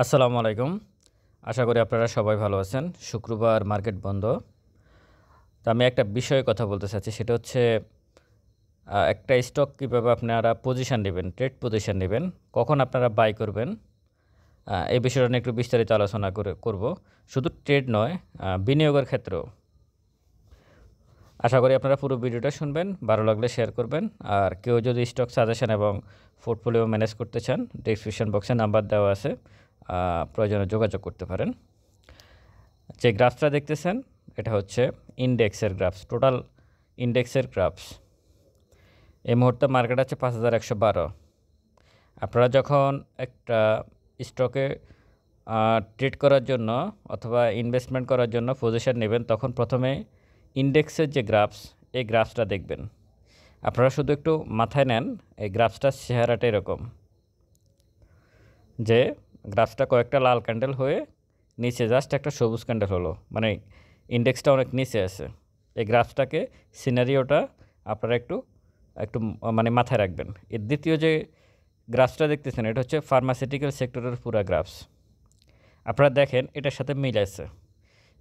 আসসালামু আলাইকুম। আশা করি আপনারা সবাই ভালো আছেন। শুক্রবার মার্কেট বন্ধ। তো আমি একটা বিষয়ে কথা বলতে চাচ্ছি, সেটা হচ্ছে একটা স্টক কীভাবে আপনারা পজিশন নেবেন, ট্রেড পজিশন নেবেন, কখন আপনারা বাই করবেন, এই বিষয়টা নিয়ে একটু বিস্তারিত আলোচনা করব। শুধু ট্রেড নয়, বিনিয়োগের ক্ষেত্রেও। আশা করি আপনারা পুরো ভিডিওটা শুনবেন, ভালো লাগলে শেয়ার করবেন। আর কেউ যদি স্টক সাজেশন এবং পোর্টফোলিও ম্যানেজ করতে চান, ডেসক্রিপশন বক্সে নাম্বার দেওয়া আছে, প্রয়োজনে যোগাযোগ করতে পারেন। যে গ্রাফসটা দেখতেছেন এটা হচ্ছে ইন্ডেক্সের গ্রাফস, টোটাল ইন্ডেক্সের গ্রাফস। এই মুহূর্তে মার্কেট আছে 5112। আপনারা যখন একটা স্টকে ট্রেড করার জন্য অথবা ইনভেস্টমেন্ট করার জন্য পজিশন নেবেন, তখন প্রথমে ইন্ডেক্সের যে গ্রাফস, এই গ্রাফসটা দেখবেন। আপনারা শুধু একটু মাথায় নেন, এই গ্রাফসটার চেহারাটা এরকম, যে গ্রাফসটা কয়েকটা লাল ক্যান্ডেল হয়ে নিচে জাস্ট একটা সবুজ ক্যান্ডেল হলো, মানে ইন্ডেক্সটা অনেক নিচে আছে। এই গ্রাফসটাকে, সিনারিওটা আপনারা একটু একটু মানে মাথায় রাখবেন। এর দ্বিতীয় যে গ্রাফসটা দেখতেছেন, এটা হচ্ছে ফার্মাসিউটিক্যাল সেক্টরের পুরা গ্রাফস। আপনারা দেখেন এটার সাথে মিল আছে।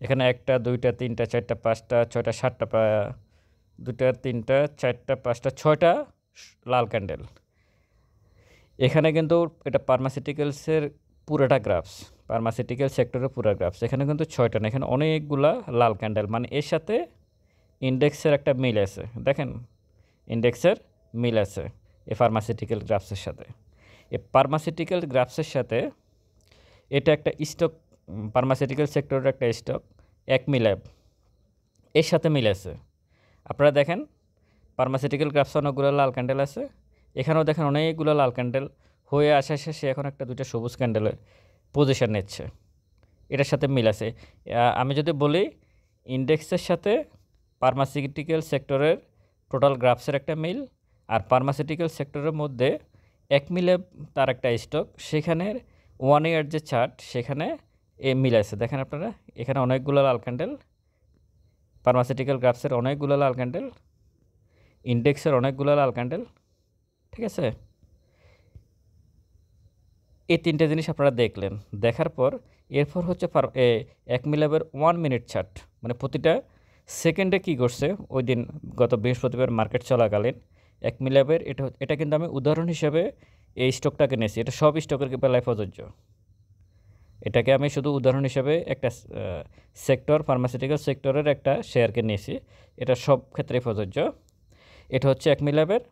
এখানে 1টা 2টা 3টা 4টা 5টা 6টা 7টা 2টা 3টা 4টা 5টা 6টা লাল ক্যান্ডেল। এখানে কিন্তু এটা ফার্মাসিউটিক্যালসের পুরোটা গ্রাফস, ফার্মাসিউটিক্যাল সেক্টরের পুরো গ্রাফস। এখানে কিন্তু 6টা না, এখানে অনেকগুলা লাল ক্যান্ডেল, মানে এর সাথে ইন্ডেক্সের একটা মিল আছে। দেখেন ইন্ডেক্সের মিল আছে এই ফার্মাসিউটিক্যাল গ্রাফসের সাথে। এই ফার্মাসিউটিক্যাল গ্রাফসের সাথে এটা একটা স্টক, ফার্মাসিউটিক্যাল সেক্টরের একটা স্টক অ্যাকমি-ল্যাব, এর সাথে মিল আছে। আপনারা দেখেন ফার্মাসিউটিক্যাল গ্রাফসে অনেকগুলো লাল ক্যান্ডেল আছে, এখানেও দেখেন অনেকগুলো লাল ক্যান্ডেল হয়ে আসা শেষে এখন একটা 2টা সবুজ ক্যান্ডেলে পজিশন নিচ্ছে, এটার সাথে মিল আছে। আমি যদি বলি ইন্ডেক্সের সাথে ফার্মাসিউটিক্যাল সেক্টরের টোটাল গ্রাফসের একটা মিল, আর ফার্মাসিউটিক্যাল সেক্টরের মধ্যে অ্যাকমি-ল্যাব তার একটা স্টক, সেখানের 1 ইয়ার যে চার্ট, সেখানে এ মিল আছে। দেখেন আপনারা এখানে অনেকগুলো লাল ক্যান্ডেল, ফার্মাসিউটিক্যাল গ্রাফসের অনেকগুলো লাল ক্যান্ডেল, ইন্ডেক্সের অনেকগুলো লাল ক্যান্ডেল, ঠিক আছে। এই 3টে জিনিস আপনারা দেখলেন, দেখার পর এরপর হচ্ছে অ্যাকমি-ল্যাবের 1 মিনিট চার্ট, মানে প্রতিটা সেকেন্ডে কী করছে ওই দিন গত বৃহস্পতিবার মার্কেট চলাকালীন অ্যাকমি-ল্যাবের। এটা কিন্তু আমি উদাহরণ হিসেবে এই স্টকটাকে নিয়েছি, এটা সব স্টকের বেলায় প্রযোজ্য। এটাকে আমি শুধু উদাহরণ হিসেবে একটা সেক্টর, ফার্মাসিউটিক্যাল সেক্টরের একটা শেয়ারকে নিয়েছি, এটা সব ক্ষেত্রেই প্রযোজ্য। এটা হচ্ছে অ্যাকমি-ল্যাবের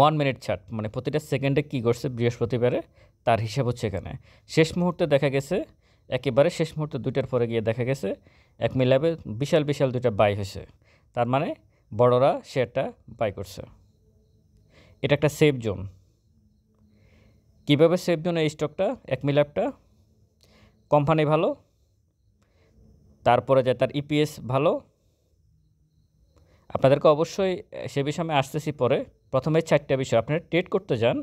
1 মিনিট চার্ট, মানে প্রতিটা সেকেন্ডে কী করছে বৃহস্পতিবারে তার হিসাব হচ্ছে এখানে। শেষ মুহূর্তে দেখা গেছে, একেবারে শেষ মুহূর্তে 2টার পরে গিয়ে দেখা গেছে অ্যাকমি-ল্যাবে বিশাল বিশাল 2টা বাই হয়েছে, তার মানে বড়রা শেয়ারটা বাই করছে। এটা একটা সেফ জোন। কীভাবে সেফ জোন এই স্টকটা, অ্যাকমি-ল্যাবটা? কোম্পানি ভালো, তারপরে যে তার ইপিএস ভালো। আপনাদেরকে অবশ্যই সে বিষয়ে আমি আসতেছি পরে। প্রথমে 4টা বিষয়, আপনি ট্রেড করতে যান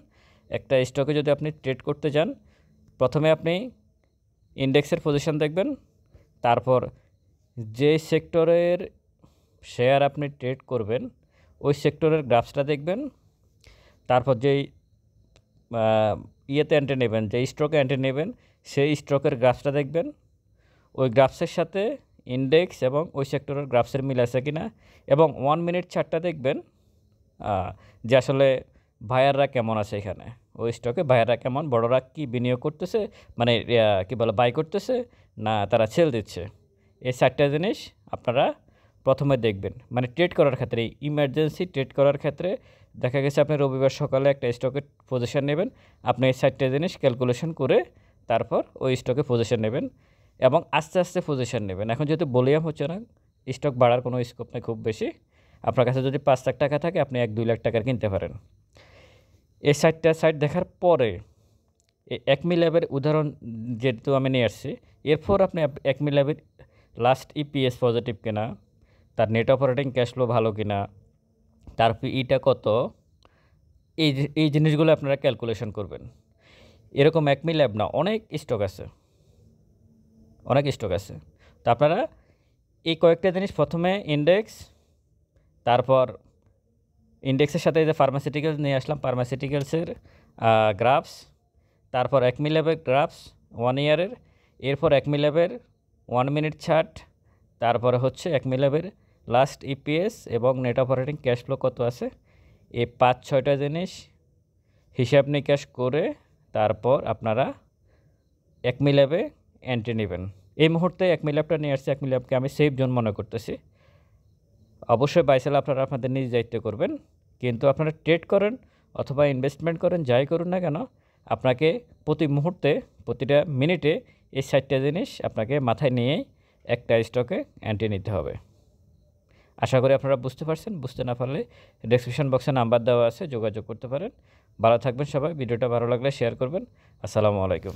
একটা স্টকে, যদি আপনি ট্রেড করতে যান, প্রথমে আপনি ইন্ডেক্সের পজিশন দেখবেন, তারপর যে সেক্টরের শেয়ার আপনি ট্রেড করবেন ওই সেক্টরের গ্রাফসটা দেখবেন, তারপর যেই ইয়েতে এন্ট্রি নেবেন, যে স্টকে এন্ট্রি নেবেন সেই স্টকের গ্রাফসটা দেখবেন। ওই গ্রাফসের সাথে ইন্ডেক্স এবং ওই সেক্টরের গ্রাফসের মিল আছে কিনা, এবং 1 মিনিট চার্টটা দেখবেন যে আসলে বায়াররা কেমন আছে এখানে, ওই স্টকে বায়াররা কেমন, বড়রা কি বিনিয়োগ করতেছে, মানে কী বলে বাই করতেছে না তারা সেল দিচ্ছে। এই 4টা জিনিস আপনারা প্রথমে দেখবেন, মানে ট্রেড করার ক্ষেত্রে, ইমার্জেন্সি ট্রেড করার ক্ষেত্রে। দেখা গেছে আপনি রবিবার সকালে একটা স্টকে পজিশন নেবেন, আপনি এই 4টা জিনিস ক্যালকুলেশন করে তারপর ওই স্টকে পজিশন নেবেন এবং আস্তে আস্তে পজিশন নেবেন। এখন যেহেতু ভলিউম হচ্ছে না, স্টক বাড়ার কোনো স্কোপ নেই খুব বেশি। আপনার কাছে যদি 5 লাখ টাকা থাকে, আপনি 1-2 লাখ টাকার কিনতে পারেন। এই 4টা সাইট দেখার পরে এই অ্যাকমি-ল্যাবের উদাহরণ যেহেতু আমি নিয়ে আসছি, এরপর আপনি অ্যাকমি-ল্যাবের লাস্ট ইপিএস পজিটিভ কিনা, তার নেট অপারেটিং ক্যাশ ফ্লো ভালো কিনা, তার পিইটা কত, এই জিনিসগুলো আপনারা ক্যালকুলেশন করবেন। এরকম অ্যাকমি-ল্যাব না, অনেক স্টক আছে, অনেক স্টক আছে। তো আপনারা এই কয়েকটা জিনিস, প্রথমে ইন্ডেক্স, তারপর ইন্ডেক্সের সাথে যে ফার্মাসিউটিক্যালস নিয়ে আসলাম, ফার্মাসিউটিক্যালসের গ্রাফস, তারপর অ্যাকুমুলেবল গ্রাফস 1 ইয়ারের, এরপর অ্যাকুমুলেবল 1 মিনিট চার্ট, তারপরে হচ্ছে অ্যাকুমুলেবল লাস্ট ইপিএস এবং নেট অপারেটিং ক্যাশ ফ্লো কত আছে, এই 5-6টা জিনিস হিসাব নিকাশ করে তারপর আপনারা অ্যাকুমুলেবলে এন্ট্রি নেবেন। এই মুহূর্তে অ্যাকুমুলেবলটা নিয়ে আসছি, অ্যাকুমুলেবলকে আমি সেফ জোন মনে করতেছি। অবশ্যই বাই সেল আপনারা আপনাদের নিজ দায়িত্বে করবেন, কিন্তু আপনারা ট্রেড করেন অথবা ইনভেস্টমেন্ট করেন, যাই করুন না কেন আপনাকে প্রতি মুহূর্তে প্রতিটা মিনিটে এই 4টা জিনিস আপনাকে মাথায় নিয়েই একটা স্টকে এন্ট্রি নিতে হবে। আশা করি আপনারা বুঝতে পারছেন। বুঝতে না পারলে ডেসক্রিপশন বক্সে নাম্বার দেওয়া আছে, যোগাযোগ করতে পারেন। ভালো থাকবেন সবাই। ভিডিওটা ভালো লাগলে শেয়ার করবেন। আসসালামু আলাইকুম।